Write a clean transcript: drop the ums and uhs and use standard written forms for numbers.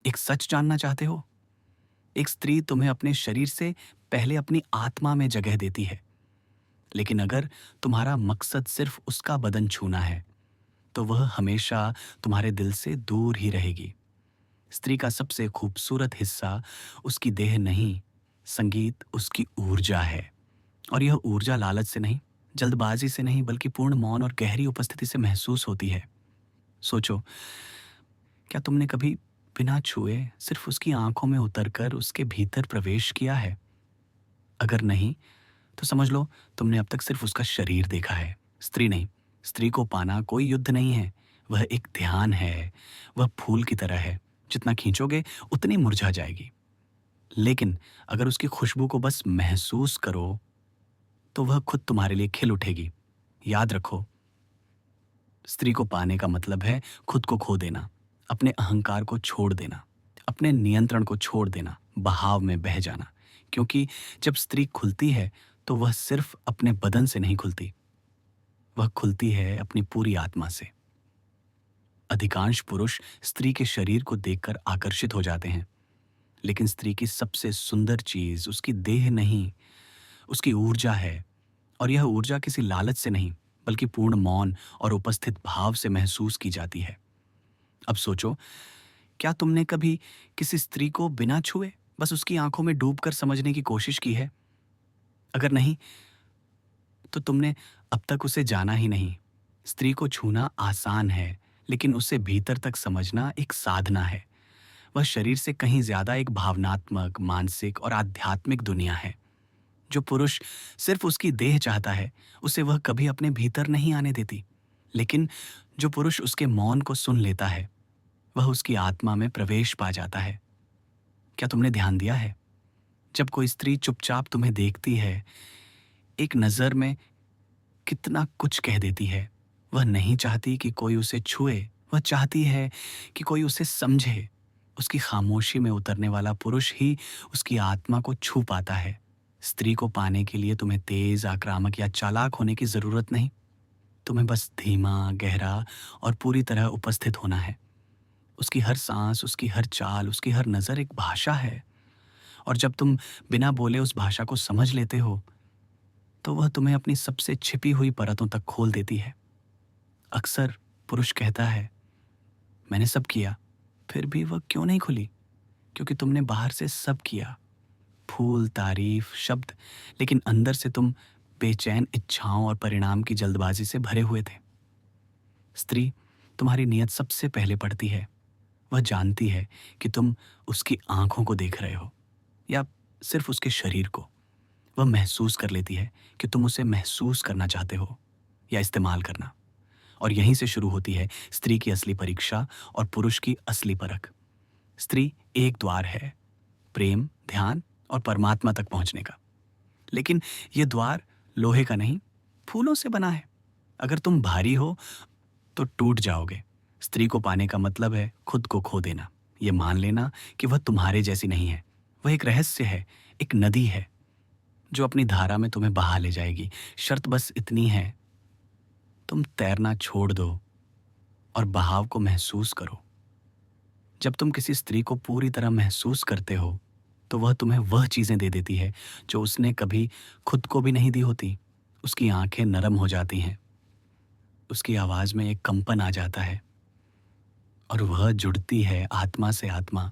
एक सच जानना चाहते हो? एक स्त्री तुम्हें अपने शरीर से पहले अपनी आत्मा में जगह देती है। लेकिन अगर तुम्हारा मकसद सिर्फ उसका बदन छूना है, तो वह हमेशा तुम्हारे दिल से दूर ही रहेगी। स्त्री का सबसे खूबसूरत हिस्सा उसकी देह नहीं, संगीत उसकी ऊर्जा है। और यह ऊर्जा लालच से नहीं, जल्दबाजी से नहीं, बल्कि पूर्ण मौन और गहरी उपस्थिति से महसूस होती है। सोचो, क्या तुमने कभी बिना छुए सिर्फ उसकी आंखों में उतरकर उसके भीतर प्रवेश किया है? अगर नहीं, तो समझ लो तुमने अब तक सिर्फ उसका शरीर देखा है, स्त्री नहीं। स्त्री को पाना कोई युद्ध नहीं है, वह एक ध्यान है। वह फूल की तरह है, जितना खींचोगे उतनी मुरझा जाएगी। लेकिन अगर उसकी खुशबू को बस महसूस करो, तो वह खुद तुम्हारे लिए खिल उठेगी। याद रखो, स्त्री को पाने का मतलब है खुद को खो देना, अपने अहंकार को छोड़ देना, अपने नियंत्रण को छोड़ देना, बहाव में बह जाना। क्योंकि जब स्त्री खुलती है, तो वह सिर्फ अपने बदन से नहीं खुलती, वह खुलती है अपनी पूरी आत्मा से। अधिकांश पुरुष स्त्री के शरीर को देखकर आकर्षित हो जाते हैं, लेकिन स्त्री की सबसे सुंदर चीज उसकी देह नहीं, उसकी ऊर्जा है। और यह ऊर्जा किसी लालच से नहीं, बल्कि पूर्ण मौन और उपस्थित भाव से महसूस की जाती है। अब सोचो, क्या तुमने कभी किसी स्त्री को बिना छुए बस उसकी आंखों में डूबकर समझने की कोशिश की है? अगर नहीं, तो तुमने अब तक उसे जाना ही नहीं। स्त्री को छूना आसान है, लेकिन उसे भीतर तक समझना एक साधना है। वह शरीर से कहीं ज्यादा एक भावनात्मक, मानसिक और आध्यात्मिक दुनिया है। जो पुरुष सिर्फ उसकी देह चाहता है, उसे वह कभी अपने भीतर नहीं आने देती। लेकिन जो पुरुष उसके मौन को सुन लेता है, वह उसकी आत्मा में प्रवेश पा जाता है। क्या तुमने ध्यान दिया है, जब कोई स्त्री चुपचाप तुम्हें देखती है, एक नजर में कितना कुछ कह देती है। वह नहीं चाहती कि कोई उसे छुए, वह चाहती है कि कोई उसे समझे। उसकी खामोशी में उतरने वाला पुरुष ही उसकी आत्मा को छू पाता है। स्त्री को पाने के लिए तुम्हें तेज, आक्रामक या चालाक होने की जरूरत नहीं। तुम्हें बस धीमा, गहरा और पूरी तरह उपस्थित होना है। उसकी हर सांस, उसकी हर चाल, उसकी हर नजर एक भाषा है। और जब तुम बिना बोले उस भाषा को समझ लेते हो, तो वह तुम्हें अपनी सबसे छिपी हुई परतों तक खोल देती है। अक्सर पुरुष कहता है, मैंने सब किया, फिर भी वह क्यों नहीं खुली? क्योंकि तुमने बाहर से सब किया, फूल, तारीफ, शब्द, लेकिन अंदर से तुम बेचैन इच्छाओं और परिणाम की जल्दबाजी से भरे हुए थे। स्त्री तुम्हारी नीयत सबसे पहले पढ़ती है। वह जानती है कि तुम उसकी आंखों को देख रहे हो या सिर्फ उसके शरीर को। वह महसूस कर लेती है कि तुम उसे महसूस करना चाहते हो या इस्तेमाल करना। और यहीं से शुरू होती है स्त्री की असली परीक्षा और पुरुष की असली परख। स्त्री एक द्वार है, प्रेम, ध्यान और परमात्मा तक पहुंचने का। लेकिन यह द्वार लोहे का नहीं, फूलों से बना है। अगर तुम भारी हो, तो टूट जाओगे। स्त्री को पाने का मतलब है खुद को खो देना, ये मान लेना कि वह तुम्हारे जैसी नहीं है। वह एक रहस्य है, एक नदी है जो अपनी धारा में तुम्हें बहा ले जाएगी। शर्त बस इतनी है, तुम तैरना छोड़ दो और बहाव को महसूस करो। जब तुम किसी स्त्री को पूरी तरह महसूस करते हो, तो वह तुम्हें वह चीजें दे देती है जो उसने कभी खुद को भी नहीं दी होती। उसकी आंखें नरम हो जाती हैं, उसकी आवाज में एक कंपन आ जाता है, और वह जुड़ती है आत्मा से आत्मा,